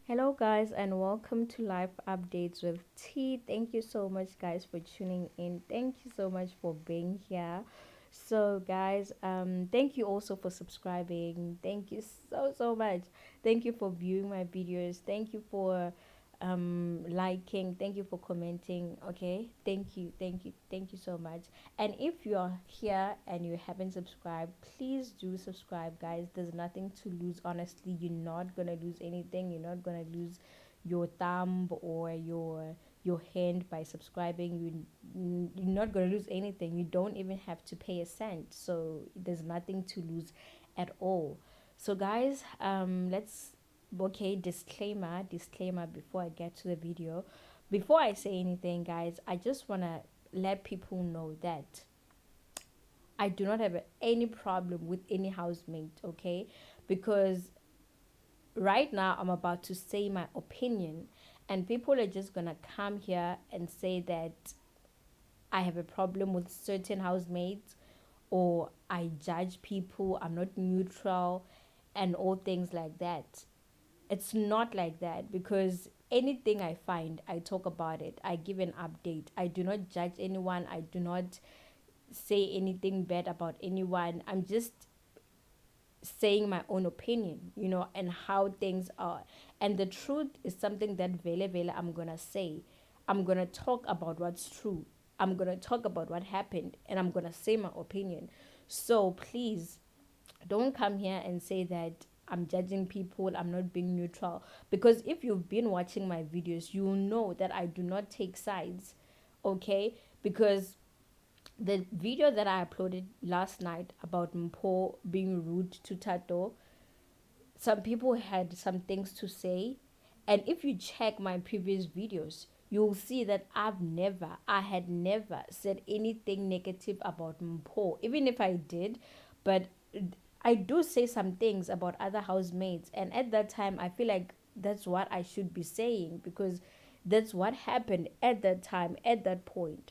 Hello, guys, and welcome to Life Updates with T. Thank you so much, guys, for tuning in. Thank you so much for being here. So, guys, thank you also for subscribing. Thank you so much. Thank you for viewing my videos. Thank you for liking. Thank you for commenting. Okay, thank you so much. And if you are here and you haven't subscribed, please do subscribe, guys. There's nothing to lose. Honestly, you're not gonna lose anything. You're not gonna lose your thumb or your hand by subscribing. You're not gonna lose anything. You don't even have to pay a cent. So there's nothing to lose at all. So, guys, let's okay, disclaimer before I get to the video. Before I say anything, guys, I just want to let people know that I do not have any problem with any housemate, okay? Because right now I'm about to say my opinion, and people are just going to come here and say that I have a problem with certain housemates, or I judge people, I'm not neutral, and all things like that. It's not like that, because anything I find, I talk about it, I give an update. I do not judge anyone, I do not say anything bad about anyone. I'm just saying my own opinion, and how things are. And the truth is something that vele I'm gonna say. I'm gonna talk about what's true. I'm gonna talk about what happened, and I'm gonna say my opinion. So please don't come here and say that I'm judging people, I'm not being neutral. Because if you've been watching my videos, you'll know that I do not take sides, okay? Because the video that I uploaded last night about Mpho being rude to Tato, some people had some things to say. And if you check my previous videos, you'll see that I had never said anything negative about Mpho, even if I did. But I do say some things about other housemates. And at that time, I feel like that's what I should be saying, because that's what happened at that time, at that point.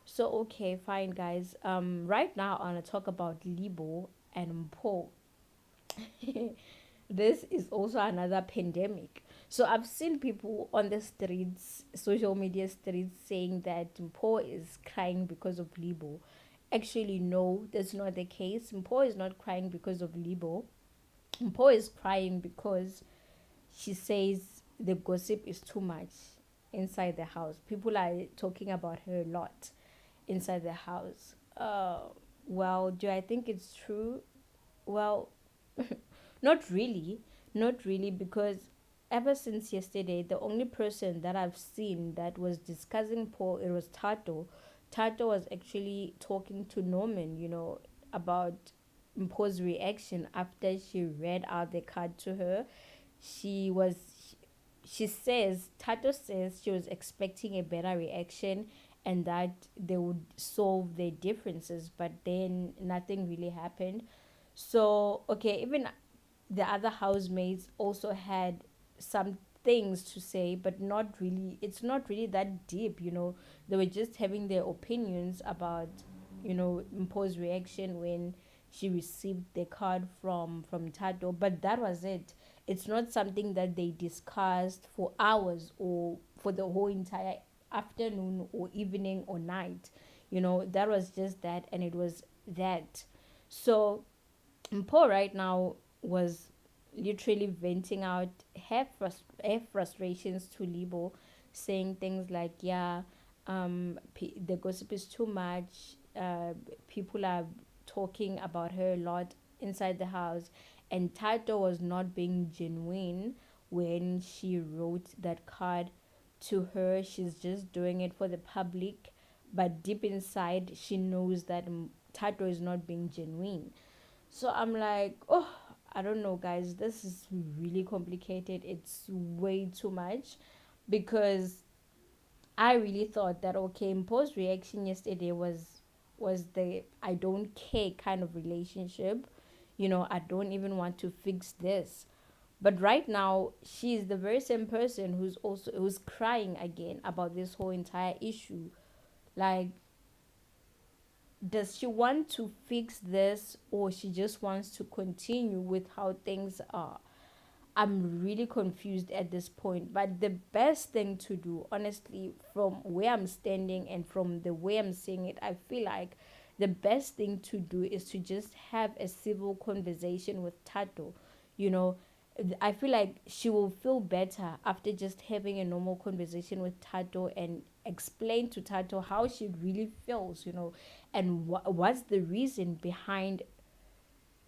So, okay, fine, guys. Right now, I want to talk about Libo and Mpho. This is also another pandemic. So I've seen people on the streets, social media streets, saying that Mpho is crying because of Libo. Actually, no, that's not the case. Mpho is not crying because of Libo. Mpho is crying because she says the gossip is too much inside the house. People are talking about her a lot inside the house. Well, do I think it's true? Well, not really, not really, because ever since yesterday, the only person that I've seen that was discussing Paul, it was Tato. Tato was actually talking to Norman, about Paul's reaction after she read out the card to her. She was, she says, Tato says she was expecting a better reaction and that they would solve their differences, but then nothing really happened. So, okay, even the other housemates also had some things to say, but not really, it's not really that deep. They were just having their opinions about, Mpo's reaction when she received the card from Tato, but that was it. It's not something that they discussed for hours or for the whole entire afternoon or evening or night. That was just that, and it was that. So Paul right now was literally venting out her frustrations to Libo, saying things like, yeah, the gossip is too much. People are talking about her a lot inside the house. And Tato was not being genuine when she wrote that card to her. She's just doing it for the public. But deep inside, she knows that Tato is not being genuine. So I'm like, oh, I don't know, guys. This is really complicated. It's way too much, because I really thought that, okay, Mpo's reaction yesterday was the I don't care kind of relationship. I don't even want to fix this. But right now, she's the very same person who's crying again about this whole entire issue. Like, does she want to fix this, or she just wants to continue with how things are? I'm really confused at this point. But the best thing to do, honestly, from where I'm standing and from the way I'm seeing it, I feel like the best thing to do is to just have a civil conversation with Tato. You know, I feel like she will feel better after just having a normal conversation with Tato and explain to Tato how she really feels, and what's the reason behind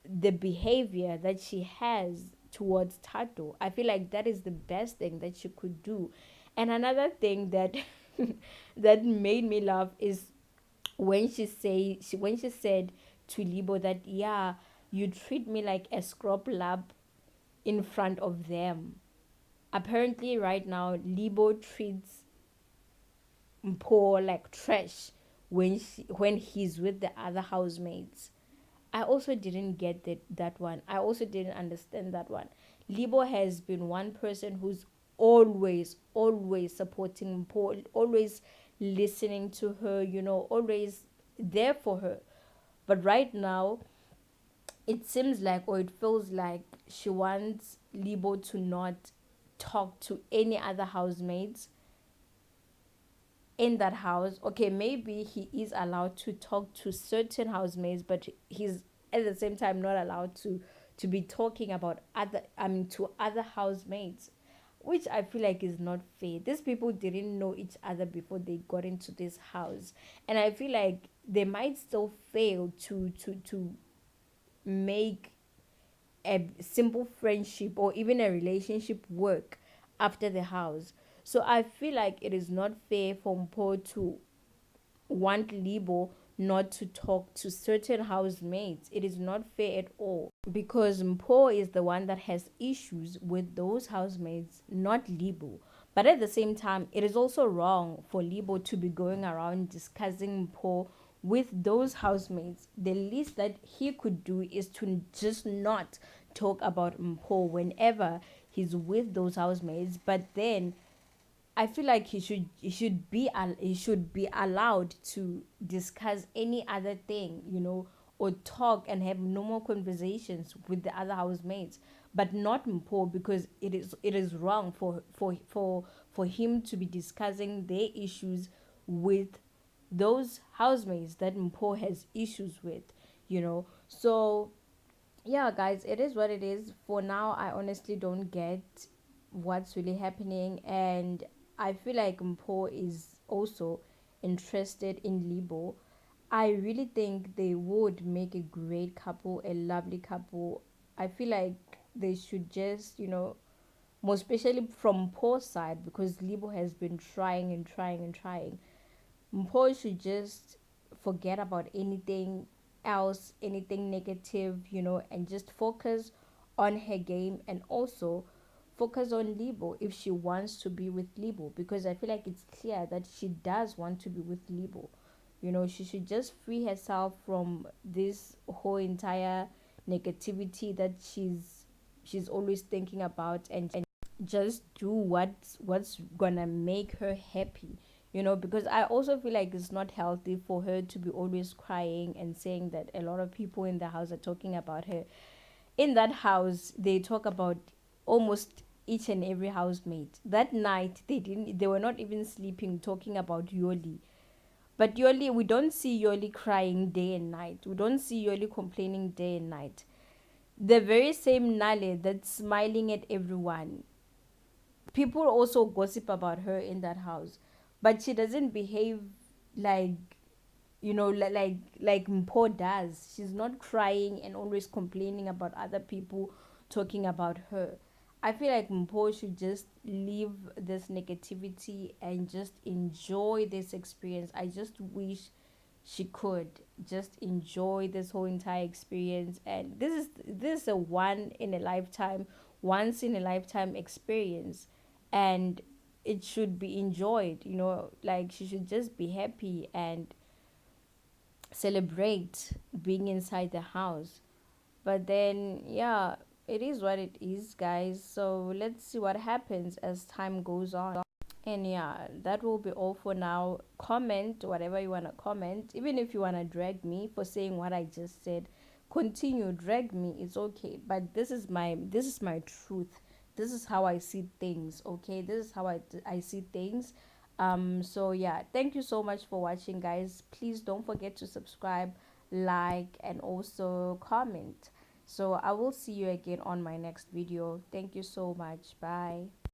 the behavior that she has towards Tato. I feel like that is the best thing that she could do. And another thing that that made me laugh is when she said to Libo that, yeah, you treat me like a scrub lab in front of them. Apparently right now Libo treats Mpho like trash when he's with the other housemates. I also didn't get that one. I also didn't understand that one. Libo has been one person who's always supporting Paul, always listening to her, always there for her. But right now, it seems like, or it feels like, she wants Libo to not talk to any other housemates in that house. Okay, maybe he is allowed to talk to certain housemates, but he's at the same time not allowed to be talking about to other housemates, which I feel like is not fair. These people didn't know each other before they got into this house, and I feel like they might still fail to make a simple friendship or even a relationship work after the house. So I feel like it is not fair for Mpho to want Libo not to talk to certain housemates. It is not fair at all, because Mpho is the one that has issues with those housemates, not Libo. But at the same time, it is also wrong for Libo to be going around discussing Mpho with those housemates. The least that he could do is to just not talk about Mpho whenever he's with those housemates. But then I feel like he should be allowed to discuss any other thing, or talk and have normal conversations with the other housemates, but not Mpho, because it is wrong for him to be discussing their issues with those housemates that Mpho has issues with, So yeah, guys, it is what it is. For now, I honestly don't get what's really happening, and I feel like Mpho is also interested in Libo. I really think they would make a great couple, a lovely couple. I feel like they should just, more especially from Mpho's side, because Libo has been trying and trying and trying. Mpho should just forget about anything else, anything negative, and just focus on her game, and also focus on Libo if she wants to be with Libo, because I feel like it's clear that she does want to be with Libo. She should just free herself from this whole entire negativity that she's always thinking about, and just do what's gonna make her happy, because I also feel like it's not healthy for her to be always crying and saying that a lot of people in the house are talking about her. In that house, they talk about almost each and every housemate. That night, they were not even sleeping talking about Yoli. But Yoli, we don't see Yoli crying day and night. We don't see Yoli complaining day and night. The very same Nale that's smiling at everyone, people also gossip about her in that house, but she doesn't behave like, like Mpho does. She's not crying and always complaining about other people talking about her. I feel like Mpho should just leave this negativity and just enjoy this experience. I just wish she could just enjoy this whole entire experience, and this is a once in a lifetime experience, and it should be enjoyed, like she should just be happy and celebrate being inside the house. But then, yeah, it is what it is, guys. So let's see what happens as time goes on. And yeah, that will be all for now. Comment whatever you want to comment. Even if you want to drag me for saying what I just said, continue drag me. It's okay. But this is my truth. this is how I see things. Okay, this is how I see things. So yeah, thank you so much for watching, guys. Please don't forget to subscribe, like, and also comment. So I will see you again on my next video. Thank you so much. Bye.